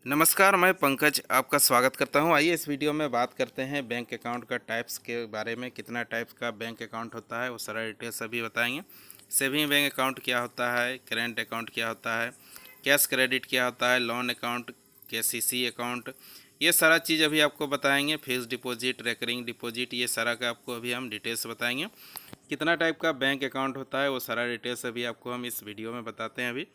नमस्कार, मैं पंकज आपका स्वागत करता हूं। आइए इस वीडियो में बात करते हैं बैंक अकाउंट का टाइप्स के बारे में। कितना टाइप्स का बैंक अकाउंट होता है वो सारा डिटेल्स अभी बताएंगे। सेविंग बैंक अकाउंट क्या होता है, करेंट अकाउंट क्या होता है, कैश क्रेडिट क्या होता है, लोन अकाउंट, केसीसी अकाउंट, ये सारा चीज़ अभी आपको बताएंगे। फिक्स डिपॉजिट, रेकरिंग डिपॉजिट, ये सारा का आपको अभी हम डिटेल्स बताएंगे। कितना टाइप का बैंक अकाउंट होता है वो सारा डिटेल्स अभी आपको हम इस वीडियो में बताते हैं अभी।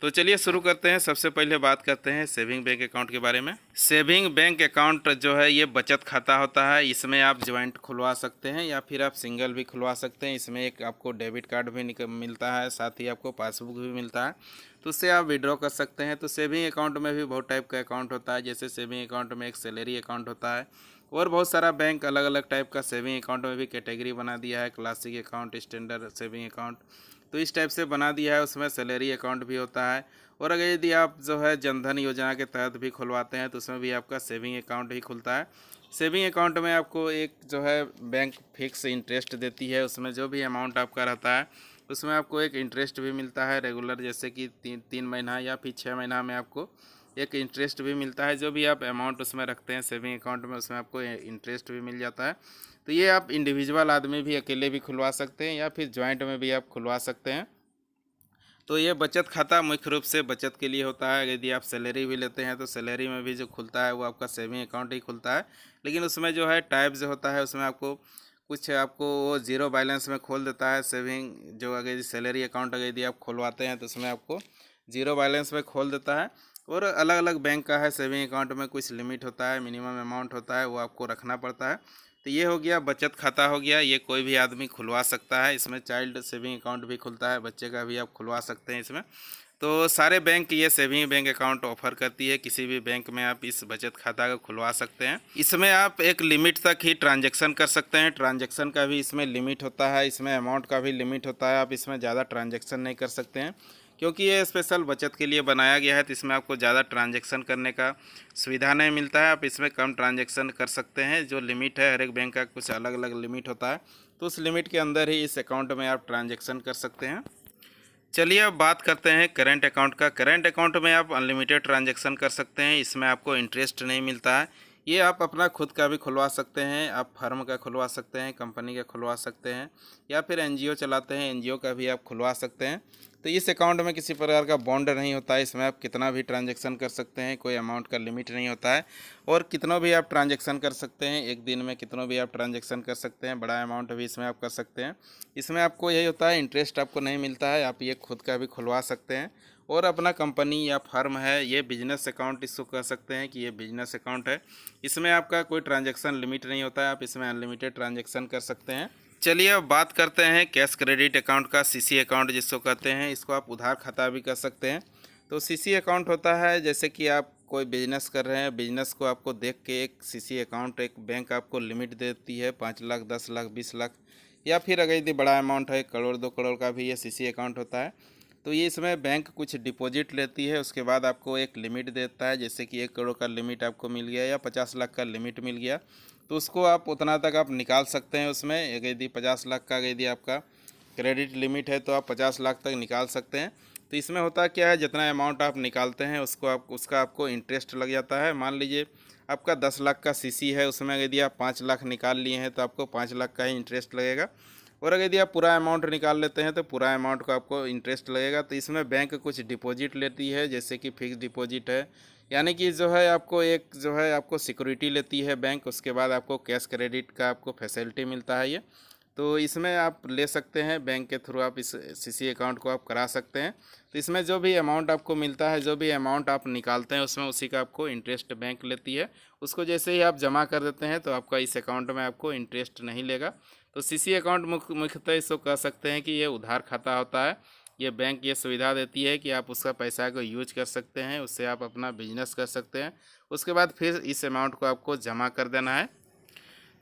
तो चलिए शुरू करते हैं। सबसे पहले बात करते हैं सेविंग बैंक अकाउंट के बारे में। सेविंग बैंक अकाउंट जो है ये बचत खाता होता है। इसमें आप ज्वाइंट खुलवा सकते हैं या फिर आप सिंगल भी खुलवा सकते हैं। इसमें एक आपको डेबिट कार्ड भी मिलता है, साथ ही आपको पासबुक भी मिलता है, तो उससे आप विड्रॉ कर सकते हैं। तो सेविंग अकाउंट में भी बहुत टाइप का अकाउंट होता है। जैसे सेविंग अकाउंट में एक सैलरी अकाउंट होता है, और बहुत सारा बैंक अलग अलग टाइप का सेविंग अकाउंट में भी कैटेगरी बना दिया है। Classic account, standard saving account, तो इस टाइप से बना दिया है। उसमें सैलरी अकाउंट भी होता है, और अगर यदि आप जो है जनधन योजना के तहत भी खुलवाते हैं तो उसमें भी आपका सेविंग अकाउंट ही खुलता है। सेविंग अकाउंट में आपको एक जो है बैंक फिक्स इंटरेस्ट देती है। उसमें जो भी अमाउंट आपका रहता है उसमें आपको एक इंटरेस्ट भी मिलता है रेगुलर, जैसे कि तीन महीना या फिर 6 महीना में आपको एक इंटरेस्ट भी मिलता है। जो भी आप अमाउंट उसमें रखते हैं सेविंग अकाउंट में, उसमें आपको इंटरेस्ट भी मिल जाता है। तो ये आप इंडिविजुअल आदमी भी अकेले भी खुलवा सकते हैं या फिर जॉइंट में भी आप खुलवा सकते हैं। तो ये बचत खाता मुख्य रूप से बचत के लिए होता है। यदि आप सैलरी भी लेते हैं तो सैलरी में भी जो खुलता है वो आपका सेविंग अकाउंट ही खुलता है। लेकिन उसमें जो है टाइप जो होता है उसमें आपको कुछ आपको वो जीरो बैलेंस में खोल देता है। सेविंग जो अगर सैलरी अकाउंट अगर यदि आप खुलवाते हैं तो उसमें आपको जीरो बैलेंस में खोल देता है। और अलग अलग बैंक का है सेविंग अकाउंट में कुछ लिमिट होता है, मिनिमम अमाउंट होता है, वो आपको रखना पड़ता है। तो ये हो गया बचत खाता हो गया, ये कोई भी आदमी खुलवा सकता है। इसमें चाइल्ड सेविंग अकाउंट भी खुलता है, बच्चे का भी आप खुलवा सकते हैं इसमें। तो सारे बैंक ये सेविंग बैंक अकाउंट ऑफर करती है। किसी भी बैंक में आप इस बचत खाता को खुलवा सकते हैं। इसमें आप एक लिमिट तक ही ट्रांजैक्शन कर सकते हैं। ट्रांजैक्शन का भी इसमें लिमिट होता है, इसमें अमाउंट का भी लिमिट होता है। आप इसमें ज़्यादा ट्रांजैक्शन नहीं कर सकते हैं, क्योंकि ये स्पेशल बचत के लिए बनाया गया है। तो इसमें आपको ज़्यादा ट्रांजैक्शन करने का सुविधा नहीं मिलता है। आप इसमें कम ट्रांजैक्शन कर सकते हैं। जो लिमिट है हर एक बैंक का कुछ अलग अलग लिमिट होता है, तो उस लिमिट के अंदर ही इस अकाउंट में आप ट्रांजैक्शन कर सकते हैं। चलिए अब बात करते हैं करेंट अकाउंट का। करेंट अकाउंट में आप अनलिमिटेड ट्रांजैक्शन कर सकते हैं। इसमें आपको इंटरेस्ट नहीं मिलता है। ये आप अपना खुद का भी खुलवा सकते हैं, आप फर्म का खुलवा सकते हैं, कंपनी का खुलवा सकते हैं, या फिर एनजीओ चलाते हैं एनजीओ का भी आप खुलवा सकते हैं। तो इस अकाउंट में किसी प्रकार का बॉन्ड नहीं होता है। इसमें आप कितना भी ट्रांजैक्शन कर सकते हैं, कोई अमाउंट का लिमिट नहीं होता है, और कितनों भी आप ट्रांजैक्शन कर सकते हैं। एक दिन में कितनों भी आप ट्रांजैक्शन कर सकते हैं, बड़ा अमाउंट भी इसमें आप कर सकते हैं। इसमें आपको यही होता है, इंटरेस्ट आपको नहीं मिलता है। आप ये खुद का भी खुलवा सकते हैं, और अपना कंपनी या फर्म है ये बिजनेस अकाउंट इसको कह सकते हैं कि ये बिजनेस अकाउंट है। इसमें आपका कोई ट्रांजैक्शन लिमिट नहीं होता है, आप इसमें अनलिमिटेड ट्रांजैक्शन कर सकते हैं। चलिए अब बात करते हैं कैश क्रेडिट अकाउंट का, सीसी अकाउंट जिसको कहते हैं। इसको आप उधार खाता भी कर सकते हैं। तो सीसी अकाउंट होता है जैसे कि आप कोई बिजनेस कर रहे हैं, बिजनेस को आपको देख के एक सीसी अकाउंट एक बैंक आपको लिमिट देती है 5 लाख, 10 लाख, 20 लाख, या फिर अगर यदि बड़ा अमाउंट है 1 करोड़ 2 करोड़ का भी ये सीसी अकाउंट होता है। तो ये इसमें बैंक कुछ डिपॉजिट लेती है, उसके बाद आपको एक लिमिट देता है। जैसे कि 1 करोड़ का लिमिट आपको मिल गया या 50 लाख का लिमिट मिल गया, तो उसको आप उतना तक आप निकाल सकते हैं। उसमें यदि 50 लाख का यदि आपका क्रेडिट लिमिट है तो आप 50 लाख तक निकाल सकते हैं। तो इसमें होता क्या है, जितना अमाउंट आप निकालते हैं उसका आपको इंटरेस्ट लग जाता है। मान लीजिए आपका 10 लाख का सीसी है, उसमें यदि आप 5 लाख निकाल लिए हैं तो आपको 5 लाख का ही इंटरेस्ट लगेगा। और अगर यदि आप पूरा अमाउंट निकाल लेते हैं तो पूरा अमाउंट का आपको इंटरेस्ट लगेगा। तो इसमें बैंक कुछ डिपॉजिट लेती है, जैसे कि फिक्स डिपॉजिट है, यानी कि जो है आपको एक जो है आपको सिक्योरिटी लेती है बैंक। उसके बाद आपको कैश क्रेडिट का आपको फैसिलिटी मिलता है ये। तो इसमें आप ले सकते हैं बैंक के थ्रू, आप इस सीसी अकाउंट को आप करा सकते हैं। तो इसमें जो भी अमाउंट आपको मिलता है, जो भी अमाउंट आप निकालते हैं उसमें उसी का आपको इंटरेस्ट बैंक लेती है। उसको जैसे ही आप जमा कर देते हैं तो आपका इस अकाउंट में आपको इंटरेस्ट नहीं लेगा। तो सीसी अकाउंट मुख्यतः इसको कह सकते हैं कि ये उधार खाता होता है। ये बैंक ये सुविधा देती है कि आप उसका पैसा को यूज कर सकते हैं, उससे आप अपना बिजनेस कर सकते हैं। उसके बाद फिर इस अमाउंट को आपको जमा कर देना है।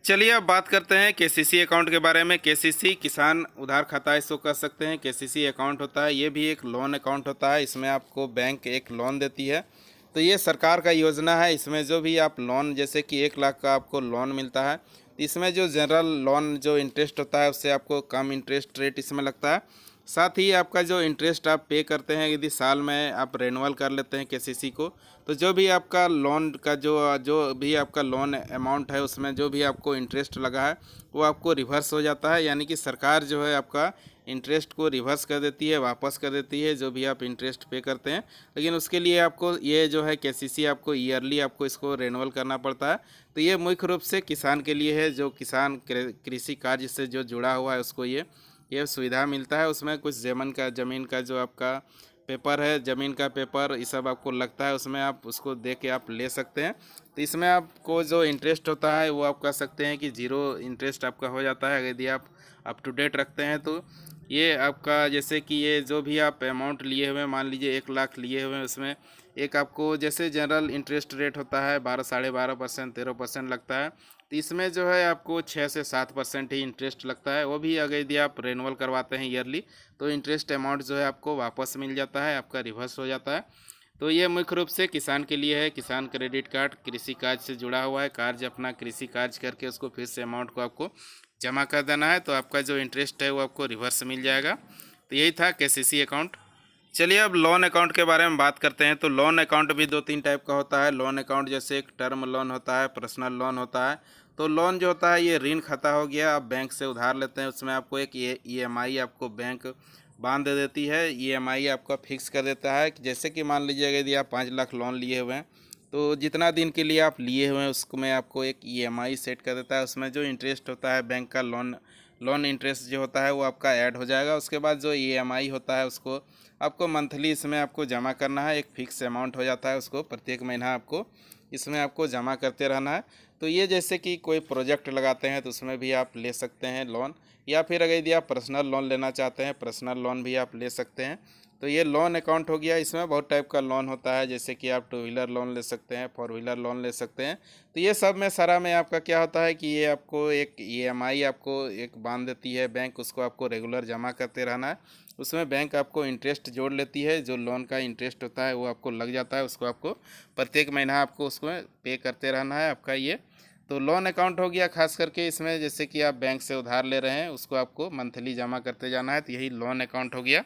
चलिए अब बात करते हैं केसीसी अकाउंट के बारे में। केसीसी किसान उधार खाता इसको कह सकते हैं। केसीसी अकाउंट होता है, ये भी एक लोन अकाउंट होता है। इसमें आपको बैंक एक लोन देती है। तो ये सरकार का योजना है। इसमें जो भी आप लोन, जैसे कि 1 लाख का आपको लोन मिलता है, तो इसमें जो जनरल लोन जो इंटरेस्ट होता है उससे आपको कम इंटरेस्ट रेट इसमें लगता है। साथ ही आपका जो इंटरेस्ट आप पे करते हैं, यदि साल में आप रेन्युअल कर लेते हैं केसीसी को, तो जो भी आपका लोन का जो भी आपका लोन अमाउंट है, उसमें जो भी आपको इंटरेस्ट लगा है वो आपको रिवर्स हो जाता है। यानी कि सरकार जो है आपका इंटरेस्ट को रिवर्स कर देती है, वापस कर देती है जो भी आप इंटरेस्ट पे करते हैं। लेकिन उसके लिए आपको ये जो है केसीसी आपको ईयरली आपको इसको रेन्युअल करना पड़ता है। तो ये मुख्य रूप से किसान के लिए है, जो किसान कृषि कार्य से जो जुड़ा हुआ है उसको ये सुविधा मिलता है। उसमें कुछ ज़मीन का जो आपका पेपर है, ज़मीन का पेपर ये सब आपको लगता है, उसमें आप उसको दे के आप ले सकते हैं। तो इसमें आपको जो इंटरेस्ट होता है वो आप कह सकते हैं कि ज़ीरो इंटरेस्ट आपका हो जाता है यदि आप अप टू डेट रखते हैं। तो ये आपका जैसे कि ये जो भी आप अमाउंट लिए हुए हैं, मान लीजिए 1 लाख लिए हुए हैं, उसमें एक आपको जैसे जनरल इंटरेस्ट रेट होता है 12 साढ़े 12%, 13% लगता है। तो इसमें जो है आपको 6 से 7% ही इंटरेस्ट लगता है। वो भी अगर यदि आप रेन्युअल करवाते हैं ईयरली, तो इंटरेस्ट अमाउंट जो है आपको वापस मिल जाता है, आपका रिवर्स हो जाता है। तो ये मुख्य रूप से किसान के लिए है। किसान क्रेडिट कार्ड कृषि कार्य से जुड़ा हुआ है, कार्य अपना कृषि कार्य करके उसको फिर से अमाउंट को आपको जमा कर देना है, तो आपका जो इंटरेस्ट है वो आपको रिवर्स मिल जाएगा। तो यही था केसीसी अकाउंट। चलिए अब लोन अकाउंट के बारे में बात करते हैं। तो लोन अकाउंट भी 2-3 टाइप का होता है। लोन अकाउंट जैसे एक टर्म लोन होता है, पर्सनल लोन होता है। तो लोन जो होता है ये ऋण खाता हो गया, आप बैंक से उधार लेते हैं, उसमें आपको एक ईएमआई आपको बैंक बांध दे देती है। ईएमआई आपका फिक्स कर देता है कि जैसे कि मान लीजिए यदि आप 5 लाख लोन लिए हुए हैं, तो जितना दिन के लिए आप लिए हुए हैं उसको में आपको एक ईएमआई सेट कर देता है। उसमें जो इंटरेस्ट होता है बैंक का लोन इंटरेस्ट जो होता है वो आपका ऐड हो जाएगा। उसके बाद जो ईएमआई होता है उसको आपको मंथली इसमें आपको जमा करना है। एक फ़िक्स अमाउंट हो जाता है, उसको प्रत्येक महीना आपको इसमें आपको जमा करते रहना है। तो ये जैसे कि कोई प्रोजेक्ट लगाते हैं तो उसमें भी आप ले सकते हैं लोन, या फिर अगर यदि आप पर्सनल लोन लेना चाहते हैं, पर्सनल लोन भी आप ले सकते हैं। तो ये लोन अकाउंट हो गया। इसमें बहुत टाइप का लोन होता है, जैसे कि आप 2 व्हीलर लोन ले सकते हैं, 4 व्हीलर लोन ले सकते हैं। तो ये सब में सारा में आपका क्या होता है कि ये आपको एक ईएमआई आपको एक बांध देती है बैंक, उसको आपको रेगुलर जमा करते रहना है। उसमें बैंक आपको इंटरेस्ट जोड़ लेती है, जो लोन का इंटरेस्ट होता है वो आपको लग जाता है, उसको आपको प्रत्येक महीना आपको उसको पे करते रहना है आपका ये। तो लोन अकाउंट हो गया। खास करके इसमें जैसे कि आप बैंक से उधार ले रहे हैं, उसको आपको मंथली जमा करते जाना है, तो यही लोन अकाउंट हो गया।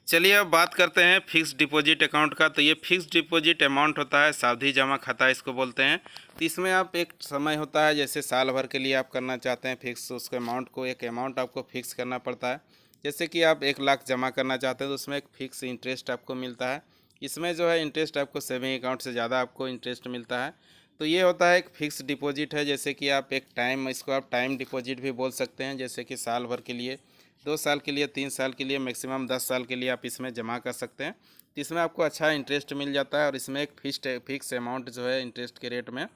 चलिए अब बात करते हैं फिक्स डिपॉजिट अकाउंट का। तो ये फिक्स डिपॉजिट अमाउंट होता है, सावधि जमा खाता इसको बोलते हैं। तो इसमें आप एक समय होता है, जैसे साल भर के लिए आप करना चाहते हैं फिक्स, उसके अमाउंट को एक अमाउंट आपको फिक्स करना पड़ता है। जैसे कि आप 1 लाख जमा करना चाहते हैं तो उसमें एक फ़िक्स इंटरेस्ट आपको मिलता है। इसमें जो है इंटरेस्ट आपको सेविंग अकाउंट से ज़्यादा आपको इंटरेस्ट मिलता है। तो ये होता है एक फ़िक्स डिपॉजिट है, जैसे कि आप एक टाइम, इसको आप टाइम डिपॉजिट भी बोल सकते हैं। जैसे कि साल भर के लिए, 2 साल के लिए, 3 साल के लिए, मैक्सिमम 10 साल के लिए आप इसमें जमा कर सकते हैं। तो इसमें आपको अच्छा इंटरेस्ट मिल जाता है, और इसमें एक फिक्स अमाउंट जो है इंटरेस्ट के रेट में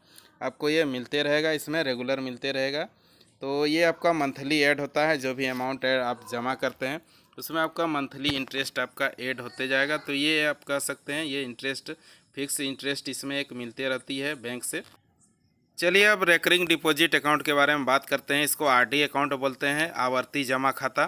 आपको ये मिलते रहेगा, इसमें रेगुलर मिलते रहेगा। तो ये आपका मंथली ऐड होता है, जो भी अमाउंट है आप जमा करते हैं उसमें आपका मंथली इंटरेस्ट आपका ऐड होते जाएगा। तो ये आप कह सकते हैं ये इंटरेस्ट, फिक्स इंटरेस्ट इसमें एक मिलते रहती है बैंक से। चलिए अब रेकरिंग डिपॉजिट अकाउंट के बारे में बात करते हैं। इसको आरडी अकाउंट बोलते हैं, आवर्ती जमा खाता।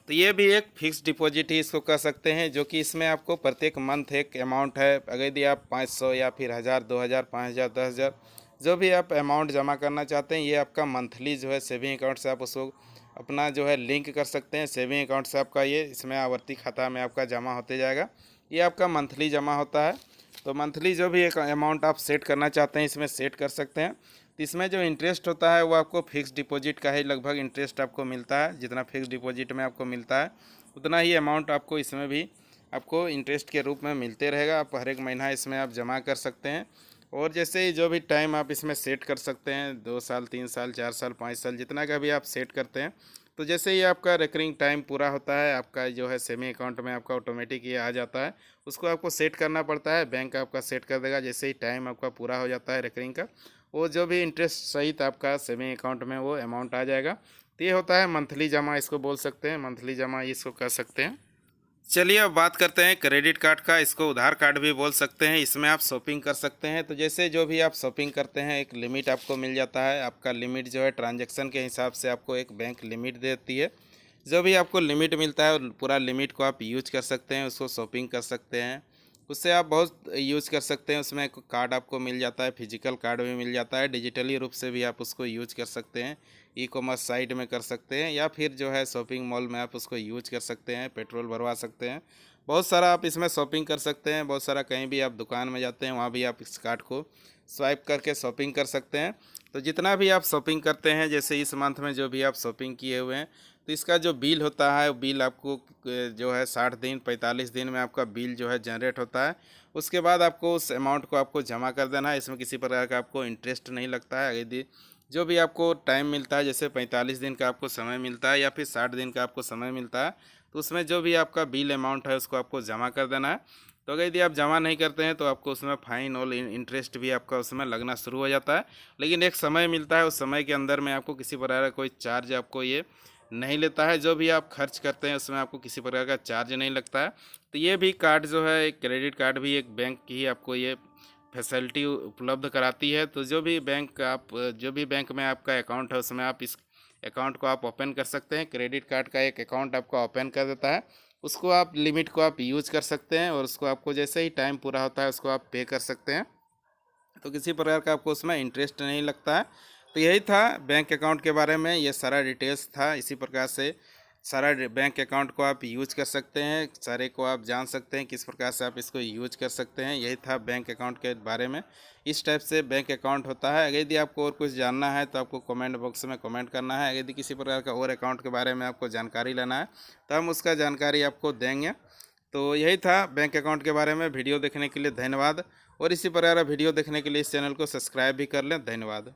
तो ये भी एक फिक्स डिपॉजिट ही इसको कह सकते हैं, जो कि इसमें आपको प्रत्येक मंथ एक अमाउंट है। अगर यदि आप 500 या फिर 1000, 2000, 5000, 10,000 जो भी आप अमाउंट जमा करना चाहते हैं, ये आपका मंथली जो है सेविंग अकाउंट से आप उसको अपना जो है लिंक कर सकते हैं। सेविंग अकाउंट से आपका ये इसमें आवर्ती खाता में आपका जमा होते जाएगा। ये आपका मंथली जमा होता है। तो मंथली जो भी एक अमाउंट आप सेट करना चाहते हैं इसमें सेट कर सकते हैं। तो इसमें जो इंटरेस्ट होता है वो आपको फिक्स डिपॉजिट का ही लगभग इंटरेस्ट आपको मिलता है। जितना फिक्स डिपॉजिट में आपको मिलता है उतना ही अमाउंट आपको इसमें भी आपको इंटरेस्ट के रूप में मिलते रहेगा। आप हर एक महीना इसमें आप जमा कर सकते हैं। और जैसे ही जो भी टाइम आप इसमें सेट कर सकते हैं, 2 साल, 3 साल, 4 साल, 5 साल, जितना का भी आप सेट करते हैं। तो जैसे ही आपका रिकरिंग टाइम पूरा होता है, आपका जो है सेविंग अकाउंट में आपका ऑटोमेटिक ये आ जाता है। उसको आपको सेट करना पड़ता है, बैंक आपका सेट कर देगा। जैसे ही टाइम आपका पूरा हो जाता है रिकरिंग का, वो जो भी इंटरेस्ट सहित आपका सेविंग अकाउंट में वो अमाउंट आ जाएगा। तो ये होता है मंथली जमा, इसको बोल सकते हैं मंथली जमा, इसको कह सकते हैं। चलिए अब बात करते हैं क्रेडिट कार्ड का। इसको उधार कार्ड भी बोल सकते हैं। इसमें आप शॉपिंग कर सकते हैं। तो जैसे जो भी आप शॉपिंग करते हैं, एक लिमिट आपको मिल जाता है। आपका लिमिट जो है ट्रांजैक्शन के हिसाब से आपको एक बैंक लिमिट देती है। जो भी आपको लिमिट मिलता है पूरा लिमिट को आप यूज कर सकते हैं, उसको शॉपिंग कर सकते हैं। उससे आप बहुत यूज़ कर सकते हैं। उसमें एक कार्ड आपको मिल जाता है, फिजिकल कार्ड भी मिल जाता है, डिजिटली रूप से भी आप उसको यूज कर सकते हैं। ई कॉमर्स साइट में कर सकते हैं या फिर जो है शॉपिंग मॉल में आप उसको यूज कर सकते हैं, पेट्रोल भरवा सकते हैं। बहुत सारा आप इसमें शॉपिंग कर सकते हैं, बहुत सारा कहीं भी आप दुकान में जाते हैं वहाँ भी आप इस कार्ड को स्वाइप करके शॉपिंग कर सकते हैं। तो जितना भी आप शॉपिंग करते हैं, जैसे इस मंथ में जो भी आप शॉपिंग किए हुए हैं, तो इसका जो बिल होता है, वो बिल आपको जो है 60 दिन 45 दिन में आपका बिल जो है जनरेट होता है। उसके बाद आपको उस अमाउंट को आपको जमा कर देना है। इसमें किसी प्रकार का आपको इंटरेस्ट नहीं लगता है। यदि जो भी आपको टाइम मिलता है, जैसे 45 दिन का आपको समय मिलता है या फिर 60 दिन का आपको समय मिलता है, तो उसमें जो भी आपका बिल अमाउंट है उसको आपको जमा कर देना है। तो अगर यदि आप जमा नहीं करते हैं तो आपको उसमें फ़ाइन और इंटरेस्ट भी आपका उसमें लगना शुरू हो जाता है। लेकिन एक समय मिलता है, उस समय के अंदर में आपको किसी प्रकार का कोई चार्ज आपको ये नहीं लेता है। जो भी आप खर्च करते हैं उसमें आपको किसी प्रकार का चार्ज नहीं लगता है। तो ये भी कार्ड जो है, एक क्रेडिट कार्ड भी एक बैंक की ही आपको ये फैसिलिटी उपलब्ध कराती है। तो जो भी बैंक में आपका अकाउंट है उसमें आप इस अकाउंट को आप ओपन कर सकते हैं। क्रेडिट कार्ड का एक अकाउंट आपको ओपन कर देता है। उसको आप लिमिट को आप यूज़ कर सकते हैं और उसको आपको जैसे ही टाइम पूरा होता है उसको आप पे कर सकते हैं। तो किसी प्रकार का आपको उसमें इंटरेस्ट नहीं लगता है। तो यही था बैंक अकाउंट के बारे में, ये सारा डिटेल्स था। इसी प्रकार से सारा बैंक अकाउंट को आप यूज कर सकते हैं, सारे को आप जान सकते हैं किस प्रकार से आप इसको यूज कर सकते हैं। यही था बैंक अकाउंट के बारे में। इस टाइप से बैंक अकाउंट होता है। अगर यदि आपको और कुछ जानना है तो आपको कमेंट बॉक्स में कमेंट करना है। अगर यदि किसी प्रकार का और अकाउंट के बारे में आपको जानकारी लेना है तो हम उसका जानकारी आपको देंगे। तो यही था बैंक अकाउंट के बारे में। वीडियो देखने के लिए धन्यवाद और इसी प्रकार वीडियो देखने के लिए इस चैनल को सब्सक्राइब भी कर लें। धन्यवाद।